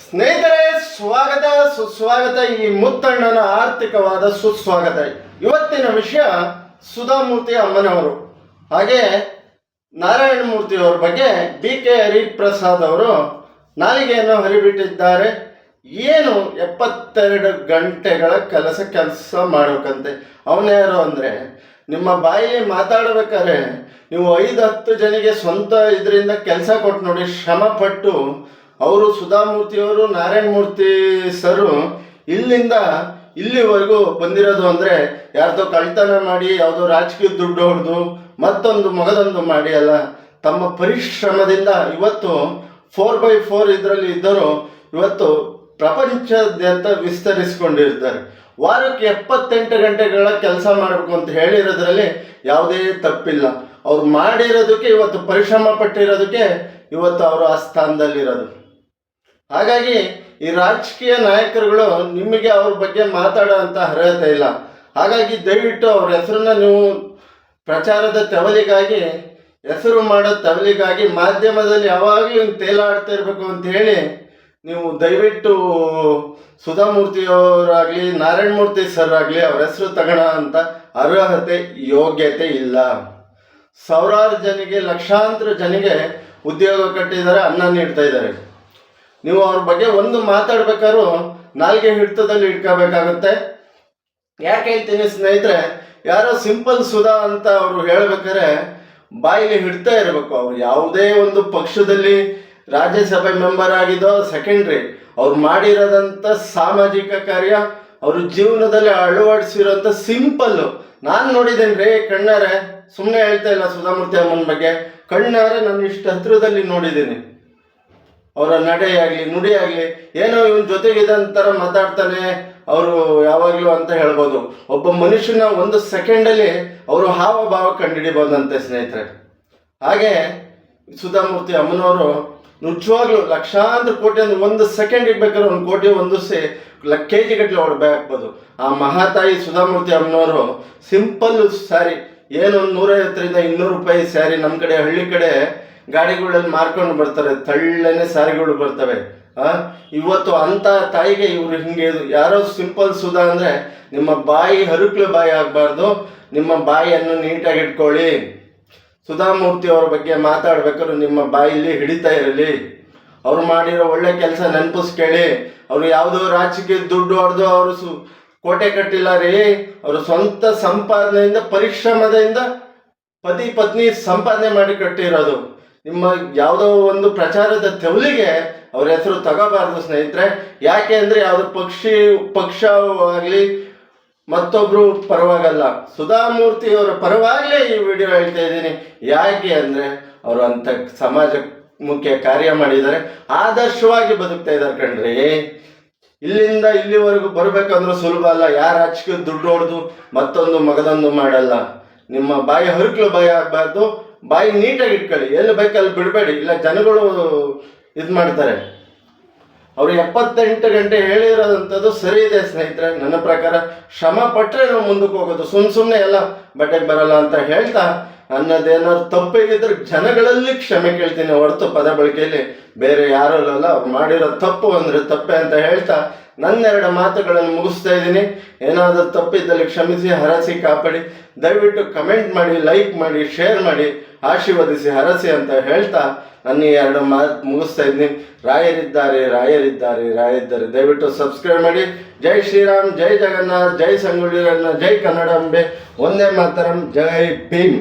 ಸ್ನೇಹಿತರೆ, ಸ್ವಾಗತ ಸುಸ್ವಾಗತ. ಈ ಮುತ್ತಣ್ಣನ ಆರ್ಥಿಕವಾದ ಸುಸ್ವಾಗತ. ಇವತ್ತಿನ ವಿಷಯ ಸುಧಾಮೂರ್ತಿ ಅಮ್ಮನವರು ಹಾಗೆ ನಾರಾಯಣ ಮೂರ್ತಿಯವರ ಬಗ್ಗೆ BK ಹರಿಪ್ರಸಾದ್ ಅವರು ನಾಲಿಗೆಯನ್ನು ಹರಿಬಿಟ್ಟಿದ್ದಾರೆ. ಏನು 72 ಗಂಟೆಗಳ ಕೆಲಸ ಮಾಡಬೇಕಂತೆ. ಅವನ್ಯಾರು ಅಂದರೆ, ನಿಮ್ಮ ಬಾಯಲ್ಲಿ ಮಾತಾಡಬೇಕಾದ್ರೆ ನೀವು 5-10 ಜನಿಗೆ ಸ್ವಂತ ಇದರಿಂದ ಕೆಲಸ ಕೊಟ್ಟು ನೋಡಿ, ಶ್ರಮಪಟ್ಟು. ಅವರು ಸುಧಾಮೂರ್ತಿಯವರು, ನಾರಾಯಣ ಮೂರ್ತಿ ಸರು ಇಲ್ಲಿಂದ ಇಲ್ಲಿವರೆಗೂ ಬಂದಿರೋದು ಅಂದರೆ ಯಾರ್ದೋ ಕಳ್ತನ ಮಾಡಿ ಯಾವುದೋ ರಾಜಕೀಯ ದುಡ್ಡು ಹೊಡೆದು ಮತ್ತೊಂದು ಮಗದೊಂದು ಮಾಡಿ ಅಲ್ಲ, ತಮ್ಮ ಪರಿಶ್ರಮದಿಂದ ಇವತ್ತು 4x4 ಇದರಲ್ಲಿ ಇದ್ದರು ಇವತ್ತು ಪ್ರಪಂಚದಾದ್ಯಂತ ವಿಸ್ತರಿಸಿಕೊಂಡಿರ್ತಾರೆ. ವಾರಕ್ಕೆ 78 ಗಂಟೆಗಳ ಕೆಲಸ ಮಾಡಬೇಕು ಅಂತ ಹೇಳಿರೋದ್ರಲ್ಲಿ ಯಾವುದೇ ತಪ್ಪಿಲ್ಲ. ಅವ್ರು ಮಾಡಿರೋದಕ್ಕೆ, ಇವತ್ತು ಪರಿಶ್ರಮ ಪಟ್ಟಿರೋದಕ್ಕೆ ಇವತ್ತು ಅವರು ಆ ಸ್ಥಾನದಲ್ಲಿರೋದು. ಹಾಗಾಗಿ ಈ ರಾಜಕೀಯ ನಾಯಕರುಗಳು ನಿಮಗೆ ಅವ್ರ ಬಗ್ಗೆ ಮಾತಾಡೋಂಥ ಅರ್ಹತೆ ಇಲ್ಲ. ಹಾಗಾಗಿ ದಯವಿಟ್ಟು ಅವ್ರ ಹೆಸರನ್ನ ನೀವು ಪ್ರಚಾರದ ತೆವಲಿಗಾಗಿ, ಹೆಸರು ಮಾಡೋ ತೆವಲಿಗಾಗಿ ಮಾಧ್ಯಮದಲ್ಲಿ ಯಾವಾಗಲೂ ಹಿಂಗೆ ತೇಲಾಡ್ತಾ ಇರಬೇಕು ಅಂತ ಹೇಳಿ ನೀವು ದಯವಿಟ್ಟು ಸುಧಾಮೂರ್ತಿಯವರಾಗಲಿ ನಾರಾಯಣ ಮೂರ್ತಿ ಸರ್ ಆಗಲಿ ಅವ್ರ ಹೆಸರು ತಗೋಣ ಅಂತ ಅರ್ಹತೆ ಯೋಗ್ಯತೆ ಇಲ್ಲ. ಸಾವಿರಾರು ಜನಿಗೆ, ಲಕ್ಷಾಂತರ ಜನಿಗೆ ಉದ್ಯೋಗ ಕಟ್ಟಿದ್ದಾರೆ, ಅನ್ನ ನೀಡ್ತಾ ಇದ್ದಾರೆ. ನೀವು ಅವ್ರ ಬಗ್ಗೆ ಒಂದು ಮಾತಾಡ್ಬೇಕಾದ್ರೂ ನಾಲ್ಗೆ ಹಿಡಿತದಲ್ಲಿ ಇಟ್ಕೋಬೇಕಾಗುತ್ತೆ. ಯಾಕೆ ಹೇಳ್ತೀನಿ ಸ್ನೇಹಿತರೆ, ಯಾರೋ ಸಿಂಪಲ್ ಸುಧಾ ಅಂತ ಅವರು ಹೇಳ್ಬೇಕಾದ್ರೆ ಬಾಯಿಲಿ ಹಿಡ್ತಾ ಇರಬೇಕು. ಅವ್ರು ಯಾವುದೇ ಒಂದು ಪಕ್ಷದಲ್ಲಿ ರಾಜ್ಯಸಭೆ ಮೆಂಬರ್ ಆಗಿದ್ದೋ ಸೆಕೆಂಡ್ರಿ, ಅವ್ರು ಮಾಡಿರೋದಂಥ ಸಾಮಾಜಿಕ ಕಾರ್ಯ, ಅವ್ರ ಜೀವನದಲ್ಲಿ ಅಳವಡಿಸಿರೋಂಥ ಸಿಂಪಲ್ಲು ನಾನು ನೋಡಿದ್ದೇನೆ ರೀ ಕಣ್ಣಾರೆ. ಸುಮ್ಮನೆ ಹೇಳ್ತಾ ಇಲ್ಲ ಸುಧಾಮೂರ್ತಿ ಅಮ್ಮನ ಬಗ್ಗೆ, ಕಣ್ಣಾರೆ ನಾನು ಇಷ್ಟು ಹತ್ರದಲ್ಲಿ ನೋಡಿದ್ದೀನಿ. ಅವರ ನಡೆ ಆಗಲಿ ನುಡಿ ಆಗಲಿ, ಏನೋ ಇವನ್ ಜೊತೆಗಿದಂತರ ಮಾತಾಡ್ತಾನೆ ಅವರು ಯಾವಾಗಲೂ ಅಂತ ಹೇಳ್ಬೋದು. ಒಬ್ಬ ಮನುಷ್ಯನ ಒಂದು ಸೆಕೆಂಡಲ್ಲಿ ಅವರು ಹಾವಭಾವ ಕಂಡುಹಿಡಿಬೋದಂತೆ ಸ್ನೇಹಿತರೆ. ಹಾಗೆ ಸುಧಾಮೂರ್ತಿ ಅಮ್ಮನವರು ನಿಜವಾಗ್ಲೂ ಲಕ್ಷಾಂತರ ಕೋಟಿ ಅಂದ್ರೆ ಒಂದು ಸೆಕೆಂಡಿಗೆ ಬೇಕಾದ್ರೆ 1 ಕೋಟಿ ಹೊಂದಿಸಿ KG ಗಟ್ಟಲೆ ಹೊಡ್ಬೇಕಾಗ್ಬೋದು. ಆ ಮಹಾತಾಯಿ ಸುಧಾಮೂರ್ತಿ ಅಮ್ಮನವರು ಸಿಂಪಲ್ ಸ್ಯಾರಿ, ಏನು 150-200 ರೂಪಾಯಿ ಸ್ಯಾರಿ ನಮ್ಮ ಕಡೆ ಹಳ್ಳಿ ಕಡೆ ಗಾಡಿಗಳಲ್ಲಿ ಮಾರ್ಕೊಂಡು ಬರ್ತಾರೆ, ತಳ್ಳನೆ ಸ್ಯಾರಿಗಳು ಬರ್ತವೆ. ಇವತ್ತು ಅಂಥ ತಾಯಿಗೆ ಇವರು ಹಿಂಗೆ ಯಾರೋ ಸಿಂಪಲ್ ಸುಧಾ ಅಂದರೆ, ನಿಮ್ಮ ಬಾಯಿ ಹರುಕ್ಲು ಬಾಯಿ ಆಗಬಾರ್ದು, ನಿಮ್ಮ ಬಾಯಿಯನ್ನು ನೀಟಾಗಿ ಇಟ್ಕೊಳ್ಳಿ. ಸುಧಾಮೂರ್ತಿ ಅವ್ರ ಬಗ್ಗೆ ಮಾತಾಡ್ಬೇಕಾದ್ರೆ ನಿಮ್ಮ ಬಾಯಲ್ಲಿ ಹಿಡಿತಾ ಇರಲಿ. ಅವ್ರು ಮಾಡಿರೋ ಒಳ್ಳೆ ಕೆಲಸ ನೆನಪಿಸ್ಕೇಳಿ. ಅವರು ಯಾವುದೋ ರಾಜಕೀಯ ದುಡ್ಡು ಹೊಡೆದು ಅವರು ಕೋಟೆ ಕಟ್ಟಿಲ್ಲ ರೀ. ಅವರು ಸ್ವಂತ ಸಂಪಾದನೆಯಿಂದ, ಪರಿಶ್ರಮದಿಂದ ಪತಿ ಪತ್ನಿ ಸಂಪಾದನೆ ಮಾಡಿ ಕಟ್ಟಿರೋದು. ನಿಮ್ಮ ಯಾವುದೋ ಒಂದು ಪ್ರಚಾರದ ತೆವಲಿಗೆ ಅವ್ರ ಹೆಸರು ತಗೋಬಾರ್ದು ಸ್ನೇಹಿತರೆ. ಯಾಕೆ ಅಂದರೆ ಯಾವುದೋ ಪಕ್ಷ ಆಗಲಿ ಮತ್ತೊಬ್ಬರು ಪರವಾಗಲ್ಲ, ಸುಧಾಮೂರ್ತಿಯವರ ಪರವಾಗಲೇ ಈ ವಿಡಿಯೋ ಹೇಳ್ತಾ ಇದ್ದೀನಿ. ಯಾಕೆ ಅಂದರೆ ಅವರು ಅಂಥ ಸಮಾಜ ಮುಖ್ಯ ಕಾರ್ಯ ಮಾಡಿದ್ದಾರೆ, ಆದರ್ಶವಾಗಿ ಬದುಕ್ತಾ ಇದ್ದಾರೆ ಕಣ್ರಿ. ಇಲ್ಲಿಂದ ಇಲ್ಲಿವರೆಗೂ ಬರಬೇಕಂದ್ರೂ ಸುಲಭ ಅಲ್ಲ. ಯಾರು ರಾಜಕೀಯ ದುಡ್ಡು ಹೊಡೆದು ಮತ್ತೊಂದು ಮಗದೊಂದು ಮಾಡಲ್ಲ. ನಿಮ್ಮ ಬಾಯಿ ಹರುಕ್ಲು ಬಾಯಿ ಆಗಬಾರ್ದು, ಬಾಯಿ ನೀಟಾಗಿ ಇಟ್ಕೊಳ್ಳಿ. ಎಲ್ಲಿ ಬೇಕಲ್ಲಿ ಬಿಡಬೇಡಿ, ಇಲ್ಲ ಜನಗಳು ಇದು ಮಾಡ್ತಾರೆ. ಅವರು 78 ಗಂಟೆ ಹೇಳಿರೋದಂಥದ್ದು ಸರಿ ಇದೆ ಸ್ನೇಹಿತರೆ. ನನ್ನ ಪ್ರಕಾರ ಶ್ರಮ ಪಟ್ಟರೆ ನಾವು ಮುಂದಕ್ಕೆ ಹೋಗೋದು, ಸುಮ್ಮನೆ ಎಲ್ಲ ಬಟ್ಟೆಗೆ ಬರಲ್ಲ ಅಂತ ಹೇಳ್ತಾ, ನನ್ನದೇನಾದ್ರು ತಪ್ಪಿಗಿದ್ರೆ ಜನಗಳಲ್ಲಿ ಕ್ಷಮೆ ಕೇಳ್ತೀನಿ ಹೊರತು ಪದ ಬಳಕೆಯಲ್ಲಿ ಬೇರೆ ಯಾರೂ ಅಲ್ಲ. ಅವ್ರು ಮಾಡಿರೋ ತಪ್ಪು ಅಂದರೆ ತಪ್ಪೆ ಅಂತ ಹೇಳ್ತಾ ನನ್ನೆರಡು ಮಾತುಗಳನ್ನು ಮುಗಿಸ್ತಾ ಇದ್ದೀನಿ. ಏನಾದರೂ ತಪ್ಪಿದ್ದಲ್ಲಿ ಕ್ಷಮಿಸಿ, ಹರಸಿ, ಕಾಪಾಡಿ. ದಯವಿಟ್ಟು ಕಮೆಂಟ್ ಮಾಡಿ, ಲೈಕ್ ಮಾಡಿ, ಶೇರ್ ಮಾಡಿ, ಆಶೀರ್ವದಿಸಿ, ಹರಸಿ ಅಂತ ಹೇಳ್ತಾ ನನ್ನ ಈ 2 ಮಾತು ಮುಗಿಸ್ತಾ ಇದ್ದೀನಿ. ರಾಯರಿದ್ದಾರೆ, ರಾಯರಿದ್ದಾರೆ, ರಾಯರಿದ್ದಾರೆ. ದಯವಿಟ್ಟು ಸಬ್ಸ್ಕ್ರೈಬ್ ಮಾಡಿ. ಜೈ ಶ್ರೀರಾಮ್, ಜೈ ಜಗನ್ನಾಥ್, ಜೈ ಸಂಗೊಳ್ಳಿ ರಾಯಣ್ಣ, ಜೈ ಕನ್ನಡಾಂಬೆ, ಒಂದೇ ಮಾತರಂ, ಜೈ ಭೀಮ್.